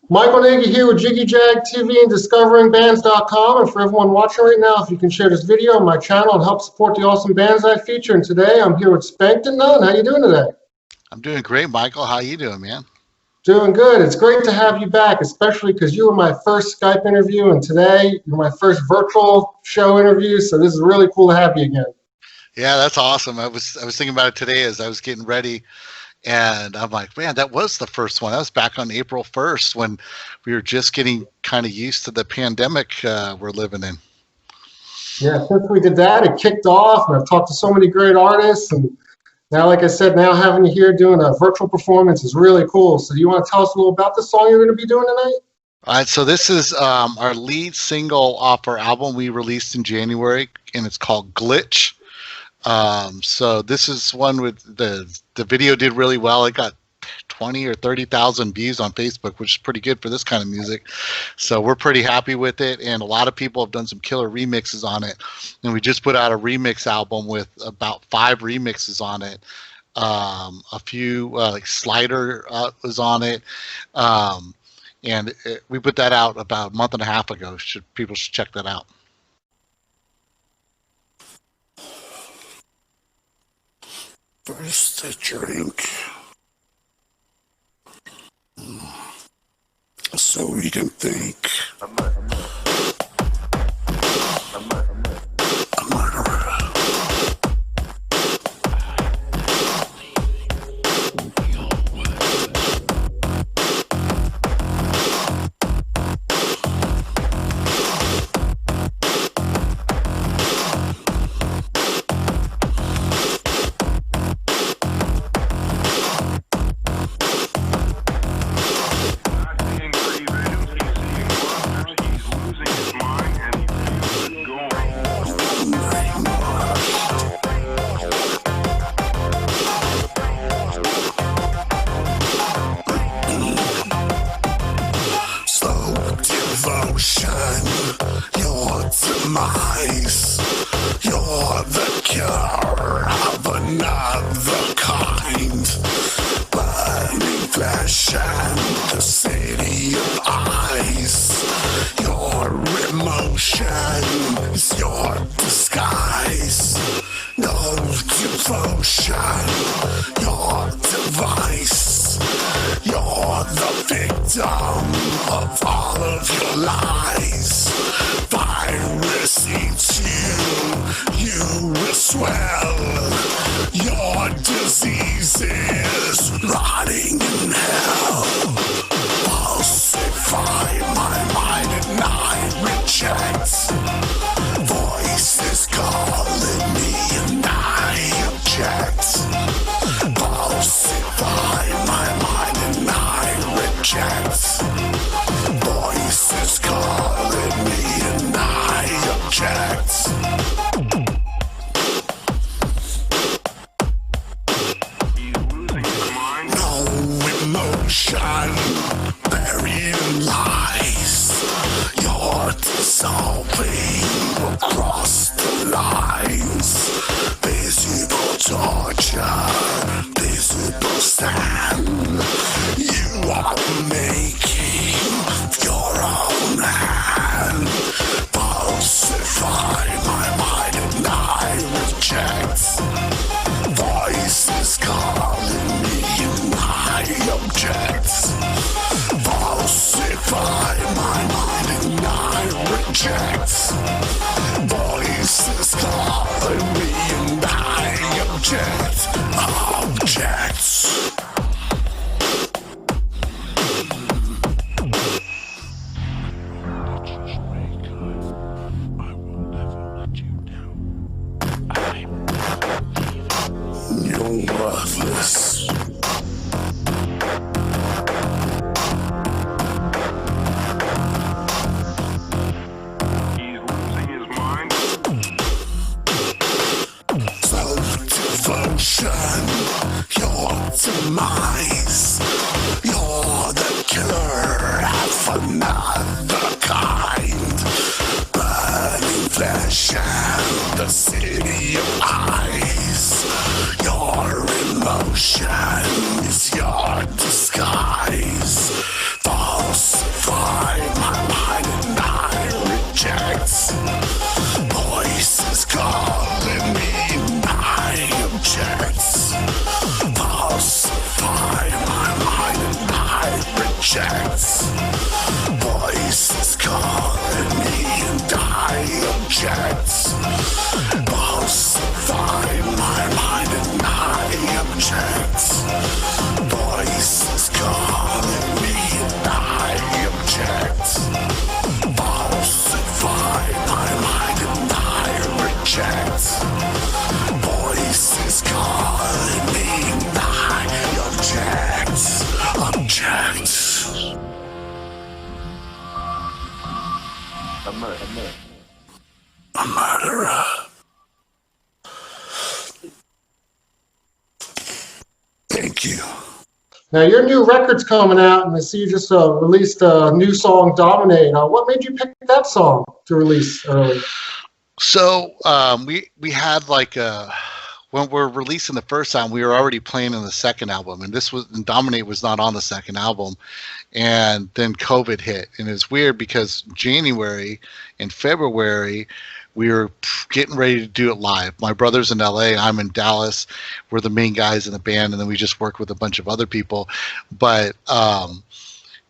Michael Nagy here with Jiggy Jag TV and DiscoveringBands.com. And for everyone watching right now, if you can share this video on my channel and help support the awesome bands I feature. And today I'm here with Spankthenun. How you doing today? I'm doing great, Michael. How you doing, man? Doing good. It's great to have you back, especially because you were my first Skype interview, and today you're my first virtual show interview. So this is really cool to have you again. Yeah, that's awesome. I was thinking about it today as I was getting ready. And I'm like, man, that was the first one. That was back on April 1st when we were just getting kind of used to the pandemic we're living in. Yeah, since we did that, it kicked off, and I've talked to so many great artists. And now, like I said, now having you here doing a virtual performance is really cool. So do you want to tell us a little about the song you're going to be doing tonight? All right, so this is our lead single off our album we released in January, and it's called Glitch. So this is one with the video did really well. It got 20 or 30,000 views on Facebook, which is pretty good for this kind of music. So we're pretty happy with it, and a lot of people have done some killer remixes on it. And we just put out a remix album with about 5 remixes on it. A few like Slider was on it, and we put that out about a month and a half ago. People should check that out. First a drink, so we can think. A murderer. Your demise, you're the cure of another kind. Burning flesh and the city of ice. Your emotion is your disguise. No devotion, your device. You're the victim of all of your lies. Virus eats you will swell. Your disease is rotting in hell. Falsify my mind and I reject. Voices calling me and I object. Falsify my mind and I reject. Voices calling me and I object. No emotion, buried in lies. You're dissolving across the lines. Visible torture, visible stand. You are making your own hand. Falsify my mind and I reject. Voices calling me and I object. Falsify my mind and I reject. Voices calling me and I object. object. Voices calling me and I object. Falsify my mind and I object. Voices calling me and I object. Falsify my mind and I reject. Voices calling me and I object. A murderer. Thank you. Now, your new record's coming out, and I see you just released a new song, Dominate. What made you pick that song to release early? So we had like when we're releasing the first album, we were already playing in the second album, and Dominate was not on the second album, and then COVID hit, and it's weird because January and February we were getting ready to do it live. My brother's in LA, I'm in Dallas. We're the main guys in the band, and then we just work with a bunch of other people. But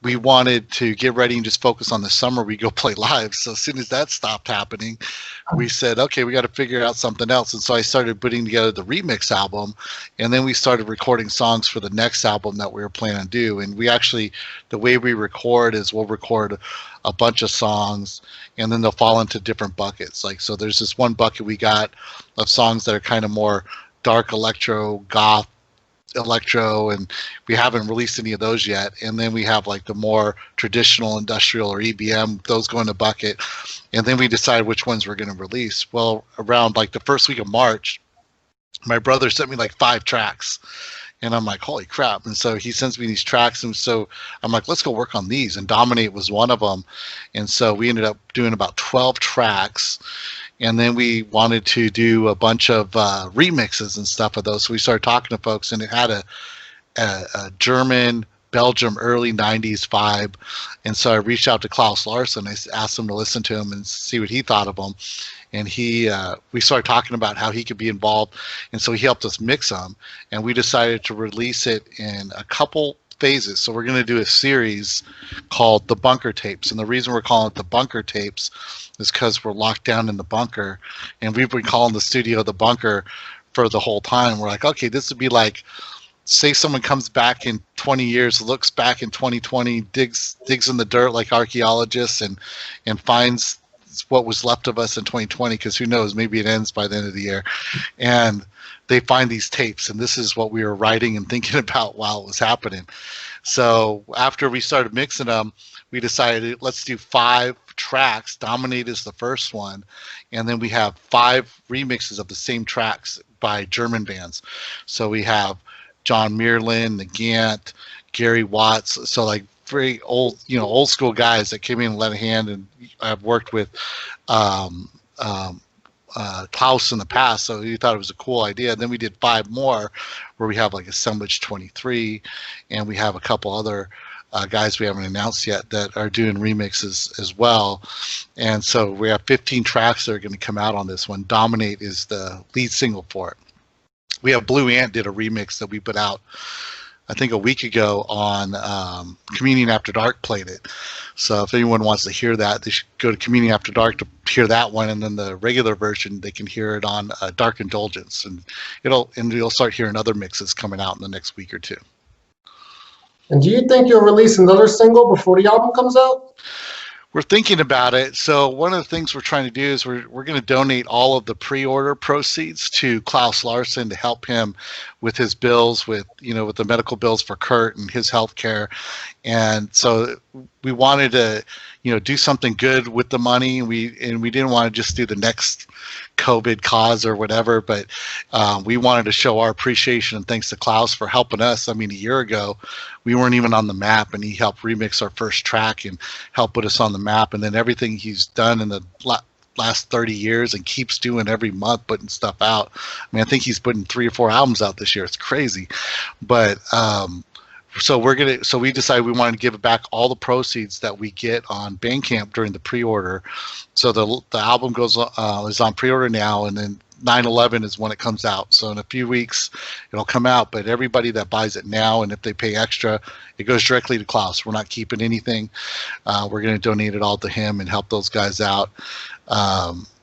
we wanted to get ready and just focus on the summer. We go play live. So as soon as that stopped happening, we said, okay, we got to figure out something else. And so I started putting together the remix album, and then we started recording songs for the next album that we were planning to do. And we actually, the way we record is we'll record a bunch of songs, and then they'll fall into different buckets. Like, so there's this one bucket we got of songs that are kind of more dark electro, goth, electro, and we haven't released any of those yet. And then we have like the more traditional industrial or EBM, those go in the bucket. And then we decide which ones we're going to release. Well, around like the first week of March, my brother sent me like 5 tracks, and I'm like, holy crap. And so he sends me these tracks, and so I'm like, let's go work on these. And Dominate was one of them. And so we ended up doing about 12 tracks. And then we wanted to do a bunch of remixes and stuff of those. So we started talking to folks, and it had a German, Belgium, early 90s vibe. And so I reached out to Klaus Larson. I asked him to listen to him and see what he thought of them. And we started talking about how he could be involved. And so he helped us mix them. And we decided to release it in a couple phases. So we're going to do a series called The Bunker Tapes. And the reason we're calling it The Bunker Tapes is because we're locked down in the bunker. And we've been calling the studio The Bunker for the whole time. We're like, okay, this would be like, say someone comes back in 20 years, looks back in 2020, digs in the dirt like archaeologists, and finds what was left of us in 2020, because who knows, maybe it ends by the end of the year. And they find these tapes, and this is what we were writing and thinking about while it was happening. So after we started mixing them, we decided, let's do 5 tracks. Dominate is the first one, and then we have 5 remixes of the same tracks by German bands. So we have John Meerlin, Nagant, Gary Watts, so like very old, old school guys that came in and lent a hand. And I've worked with Klaus in the past, so he thought it was a cool idea. And then we did 5 more where we have like Assemblage 23, and we have a couple other guys we haven't announced yet that are doing remixes as well. And so we have 15 tracks that are going to come out on this one. Dominate is the lead single for it. We have Blue Ant did a remix that we put out, I think, a week ago on Communion After Dark played it. So if anyone wants to hear that, they should go to Communion After Dark to hear that one, and then the regular version they can hear it on Dark Indulgence, and you'll start hearing other mixes coming out in the next week or two. And do you think you'll release another single before the album comes out? We're thinking about it. So one of the things we're trying to do is we're going to donate all of the pre-order proceeds to Klaus Larson to help him with his bills, with the medical bills for Kurt and his health care. And so we wanted to, do something good with the money. And we didn't want to just do the next COVID cause or whatever, but we wanted to show our appreciation and thanks to Klaus for helping us. I mean, a year ago, we weren't even on the map, and he helped remix our first track and help put us on the map. And then everything he's done in the last 30 years and keeps doing every month, putting stuff out. I mean, I think he's putting 3 or 4 albums out this year. It's crazy. But so we decided we wanted to give back all the proceeds that we get on Bandcamp during the pre-order. So the album is on pre-order now, and then 9/11 is when it comes out. So in a few weeks, it'll come out. But everybody that buys it now, and if they pay extra, it goes directly to Klaus. We're not keeping anything. We're going to donate it all to him and help those guys out.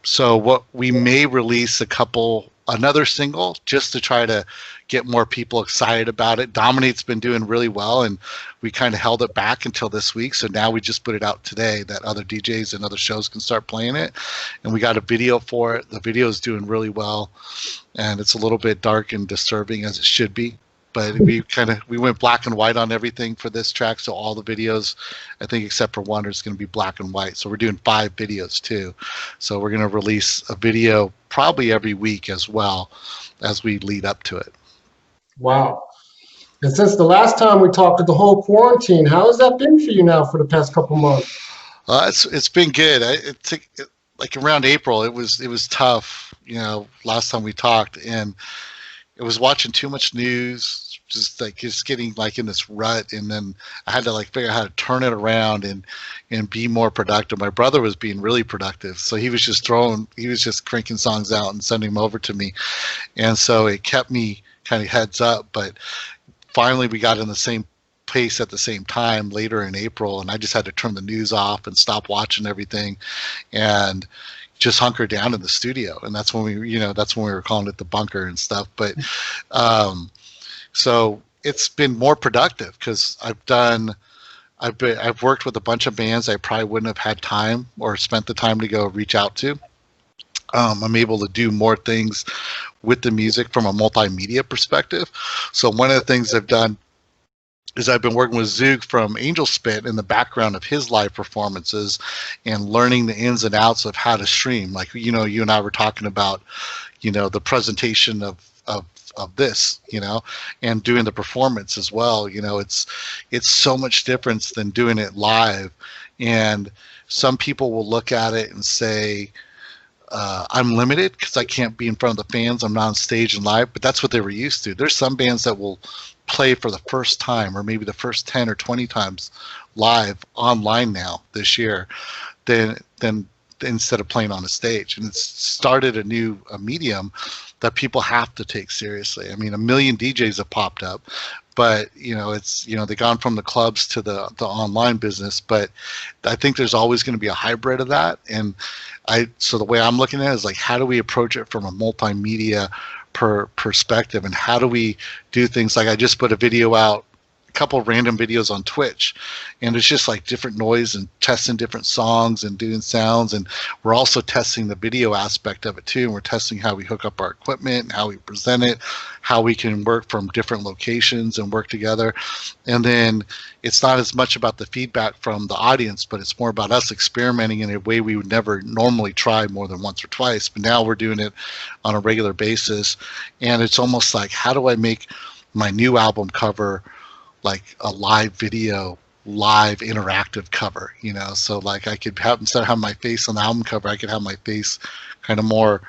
So what we may release another single just to try to get more people excited about it. Dominate's been doing really well, and we kind of held it back until this week. So now we just put it out today that other DJs and other shows can start playing it. And we got a video for it. The video is doing really well, and it's a little bit dark and disturbing, as it should be. But we went black and white on everything for this track. So all the videos, I think except for one, is going to be black and white. So we're doing 5 videos too. So we're going to release a video probably every week as well as we lead up to it. Wow. And since the last time we talked with the whole quarantine, how has that been for you now for the past couple months? It's been good. It took like around April. It was tough. Last time we talked, and it was watching too much news. Just getting like in this rut, and then I had to figure out how to turn it around and be more productive. My brother was being really productive, so he was just cranking songs out and sending them over to me, and so it kept me kind of heads up. But finally, we got in the same pace at the same time later in April, and I just had to turn the news off and stop watching everything, and just hunker down in the studio. And that's when we were calling it the bunker and stuff. But so it's been more productive because I've worked with a bunch of bands I probably wouldn't have had time or spent the time to go reach out to. I'm able to do more things with the music from a multimedia perspective. So one of the things I've done is I've been working with Zug from Angel Spit in the background of his live performances and learning the ins and outs of how to stream. Like, you and I were talking about, the presentation of this, and doing the performance as well. It's so much different than doing it live. And some people will look at it and say, I'm limited because I can't be in front of the fans. I'm not on stage and live, but that's what they were used to. There's some bands that will play for the first time or maybe the first 10 or 20 times live online now this year than instead of playing on a stage. And it's started a medium that people have to take seriously. I mean, 1 million DJs have popped up, but they've gone from the clubs to the online business. But I think there's always going to be a hybrid of that. And so the way I'm looking at it is like, how do we approach it from a multimedia perspective, and how do we do things like I just put a video out, a couple of random videos on Twitch, and it's just like different noise and testing different songs and doing sounds, and we're also testing the video aspect of it too, and we're testing how we hook up our equipment and how we present it, how we can work from different locations and work together. And then it's not as much about the feedback from the audience, but it's more about us experimenting in a way we would never normally try more than once or twice, but now we're doing it on a regular basis. And it's almost like, how do I make my new album cover like a live video, live interactive cover, so like I could have, instead of having my face on the album cover, I could have my face kind of more,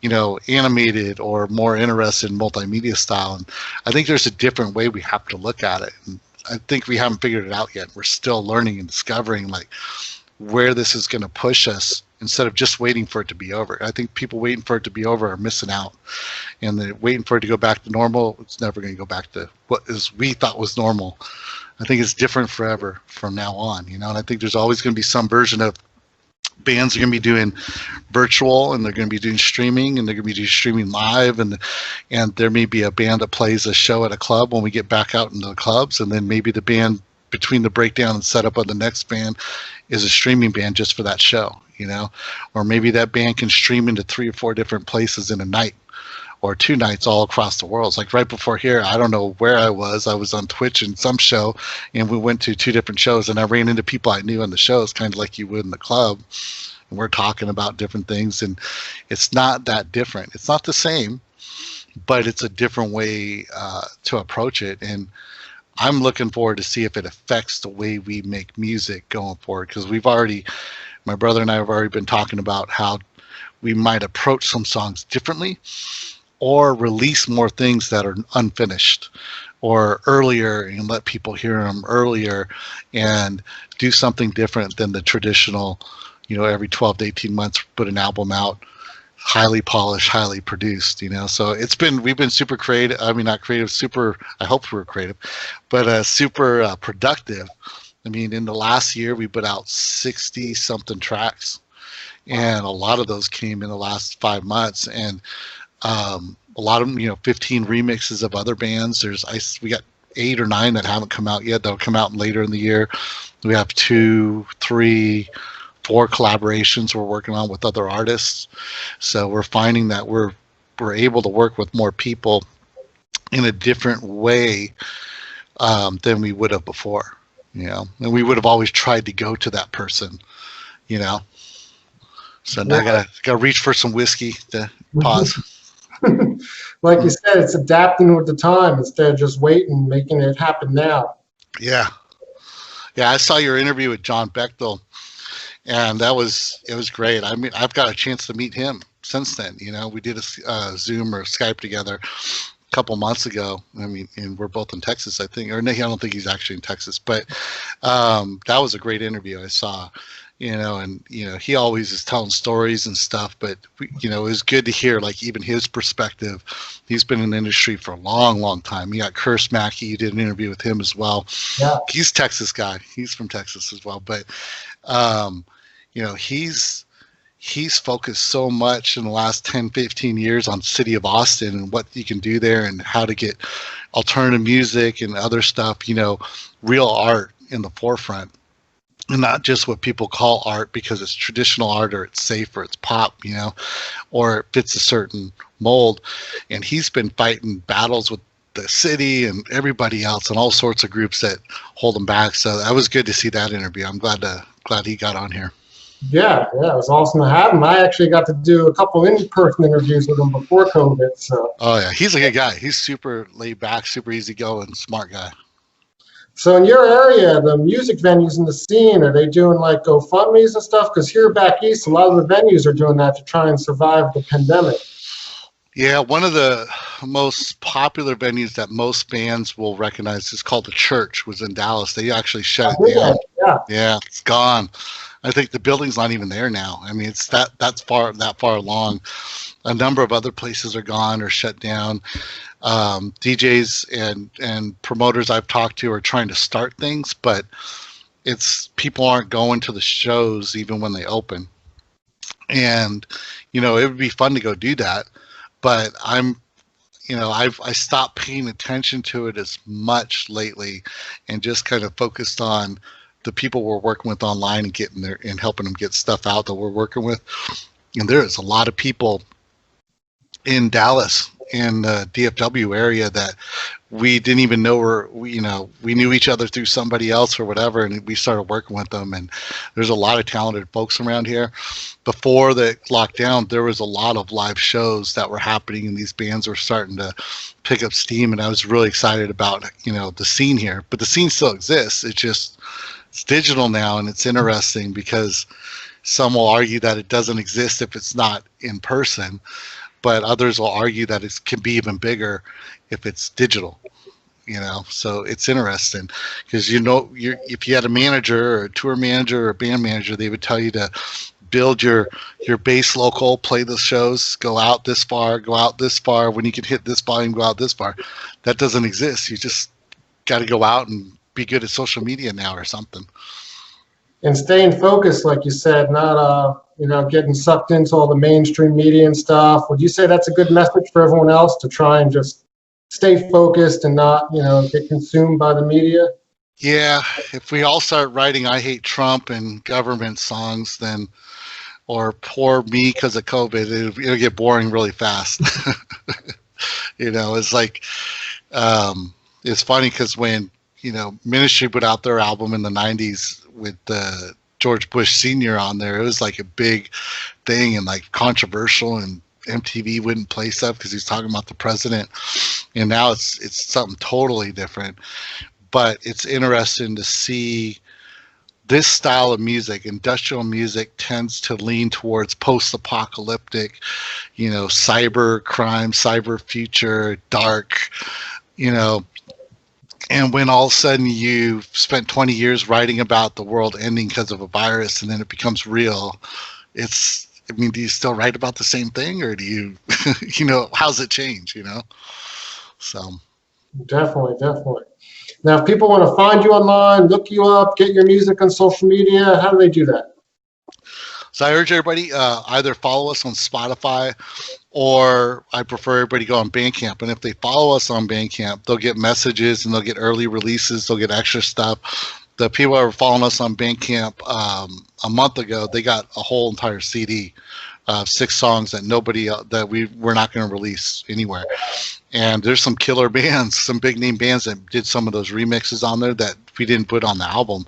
animated or more interested in multimedia style. And I think there's a different way we have to look at it. And I think we haven't figured it out yet. We're still learning and discovering like where this is going to push us instead of just waiting for it to be over. I think people waiting for it to be over are missing out, and they're waiting for it to go back to normal. It's never going to go back to what we thought was normal. I think it's different forever from now on, and I think there's always going to be some version of bands are going to be doing virtual, and they're going to be doing streaming, and they're going to be doing streaming live, and there may be a band that plays a show at a club when we get back out into the clubs, and then maybe the band between the breakdown and setup of the next band is a streaming band just for that show, or maybe that band can stream into 3 or 4 different places in a night or 2 nights all across the world. It's like right before here, I don't know where I was on Twitch in some show, and we went to 2 different shows, and I ran into people I knew on the shows, kind of like you would in the club, and we're talking about different things. And it's not that different. It's not the same, but it's a different way to approach it. And I'm looking forward to see if it affects the way we make music going forward, because my brother and I have already been talking about how we might approach some songs differently or release more things that are unfinished or earlier and let people hear them earlier and do something different than the traditional, every 12 to 18 months put an album out highly polished, highly produced, you know. So we've been super creative. I mean, not creative, super, I hope we were creative, but super productive. I mean, in the last year, we put out 60 something tracks, and a lot of those came in the last 5 months. And a lot of them, 15 remixes of other bands. We got 8 or 9 that haven't come out yet. That'll come out later in the year. We have 2, 3, 4 collaborations we're working on with other artists. So we're finding that we're able to work with more people in a different way than we would have before, and we would have always tried to go to that person, So now I gotta reach for some whiskey to pause. Like you said, it's adapting with the time instead of just waiting, making it happen now. Yeah. I saw your interview with John Bechtel, and it was great. I mean, I've got a chance to meet him since then. We did a Zoom or Skype together a couple months ago. I mean, and we're both in Texas, I think. Or no, I don't think he's actually in Texas. But that was a great interview I saw. And he always is telling stories and stuff, but it was good to hear like even his perspective. He's been in the industry for a long, long time. You got Curse Mackey, you did an interview with him as well. Yeah. He's a Texas guy. He's from Texas as well. But he's focused so much in the last 10, 15 years on city of Austin and what you can do there and how to get alternative music and other stuff, real art in the forefront. And not just what people call art because it's traditional art or it's safe or it's pop, or it fits a certain mold. And he's been fighting battles with the city and everybody else and all sorts of groups that hold him back. So that was good to see that interview. I'm glad he got on here. Yeah, it was awesome to have him. I actually got to do a couple in-person interviews with him before COVID. So. Oh yeah, he's a good guy. He's super laid back, super easygoing, smart guy. So in your area, the music venues in the scene, are they doing like GoFundMes and stuff? Because here back east, a lot of the venues are doing that to try and survive the pandemic. Yeah, one of the most popular venues that most bands will recognize is called The Church, was in Dallas. They actually shut it down. Yeah, it's gone. I think the building's not even there now. I mean, it's that far along. A number of other places are gone or shut down. DJs and promoters I've talked to are trying to start things, but people aren't going to the shows even when they open. And it would be fun to go do that, but I stopped paying attention to it as much lately and just kind of focused on the people we're working with online and getting there and helping them get stuff out that we're working with. And there is a lot of people in Dallas in the DFW area that we didn't even know we knew each other through somebody else or whatever, and we started working with them. And there's a lot of talented folks around here. Before the lockdown, there was a lot of live shows that were happening, and these bands were starting to pick up steam. And I was really excited about the scene here. But the scene still exists. It's digital now, and it's interesting because some will argue that it doesn't exist if it's not in person. But others will argue that it can be even bigger if it's digital, So it's interesting because if you had a manager or a tour manager or a band manager, they would tell you to build your base local, play the shows, go out this far. When you can hit this volume, go out this far. That doesn't exist. You just got to go out and be good at social media now or something. And staying focused, like you said, not getting sucked into all the mainstream media and stuff. Would you say that's a good message for everyone else to try and just stay focused and not, get consumed by the media? Yeah, if we all start writing "I hate Trump" and government songs, or "Poor me because of COVID," it'll get boring really fast. It's like it's funny because when Ministry put out their album in the 90s with George Bush Sr. on there, it was like a big thing and like controversial, and MTV wouldn't play stuff because he's talking about the president. And now it's something totally different. But it's interesting to see this style of music. Industrial music tends to lean towards post-apocalyptic, cyber crime, cyber future, dark, And when all of a sudden you've spent 20 years writing about the world ending because of a virus and then it becomes real, it's I mean, do you still write about the same thing, or do you, you know, how's it change, you know? So. Definitely, definitely. Now, if people want to find you online, look you up, get your music on social media, how do they do that? So I urge everybody either follow us on Spotify, or I prefer everybody go on Bandcamp. And if they follow us on Bandcamp, they'll get messages and they'll get early releases. They'll get extra stuff. The people who are following us on Bandcamp a month ago, they got a whole entire CD of 6 songs that we're not going to release anywhere. And there's some killer bands, some big name bands that did some of those remixes on there that we didn't put on the album.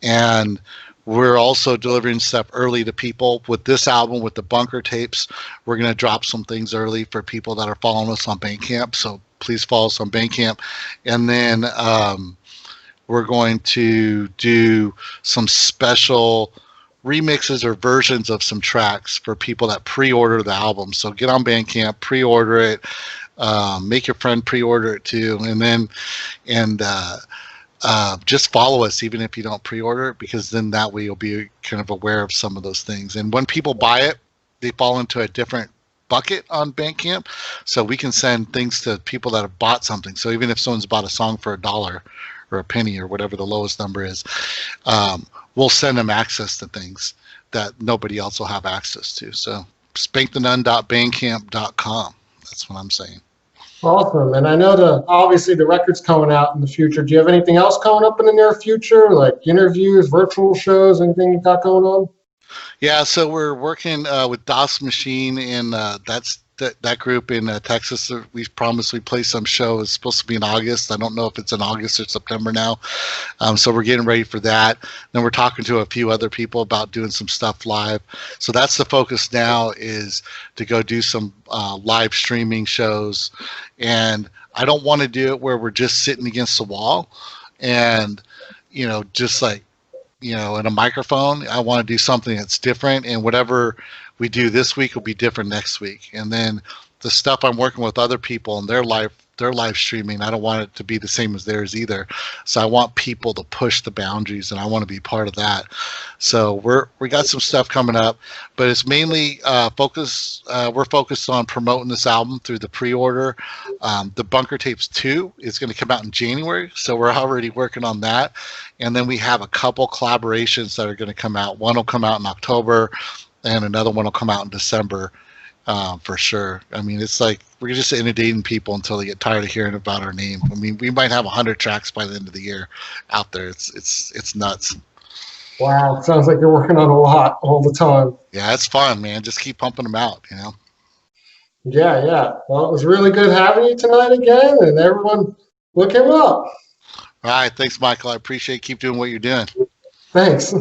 And we're also delivering stuff early to people with this album, with the bunker tapes. We're going to drop some things early for people that are following us on Bandcamp. So please follow us on Bandcamp. And then we're going to do some special remixes or versions of some tracks for people that pre-order the album. So get on Bandcamp, pre-order it. Make your friend pre-order it too, and just follow us even if you don't pre-order it, because then that way you'll be kind of aware of some of those things. And when people buy it, they fall into a different bucket on Bandcamp, so we can send things to people that have bought something. So even if someone's bought a song for $1 or a penny or whatever the lowest number is, we'll send them access to things that nobody else will have access to. So spankthenun.bandcamp.com. That's what I'm saying. Awesome. And I know obviously the record's coming out in the future. Do you have anything else coming up in the near future, like interviews, virtual shows, anything you got going on? Yeah, so we're working with DOS Machine, and that's that group in Texas. We promised we'd play some show. It's supposed to be in August. I don't know if it's in August or September now. So we're getting ready for that. Then we're talking to a few other people about doing some stuff live. So that's the focus now, is to go do some live streaming shows. And I don't want to do it where we're just sitting against the wall and, you know, just like, you know, in a microphone. I want to do something that's different, and whatever we do this week will be different next week. And then the stuff I'm working with other people and their live streaming, I don't want it to be the same as theirs either. So I want people to push the boundaries, and I want to be part of that. So we got some stuff coming up, but it's mainly we're focused on promoting this album through the pre-order. The Bunker Tapes 2 is going to come out in January, so we're already working on that. And then we have a couple collaborations that are going to come out. One will come out in October, and another one will come out in December, for sure. I mean, it's like we're just inundating people until they get tired of hearing about our name. I mean, we might have 100 tracks by the end of the year out there. It's nuts. Wow, it sounds like you're working on a lot all the time. Yeah, it's fun, man. Just keep pumping them out, you know? Yeah, yeah. Well, it was really good having you tonight again, and everyone look him up. All right, thanks, Michael. I appreciate it. Keep doing what you're doing. Thanks.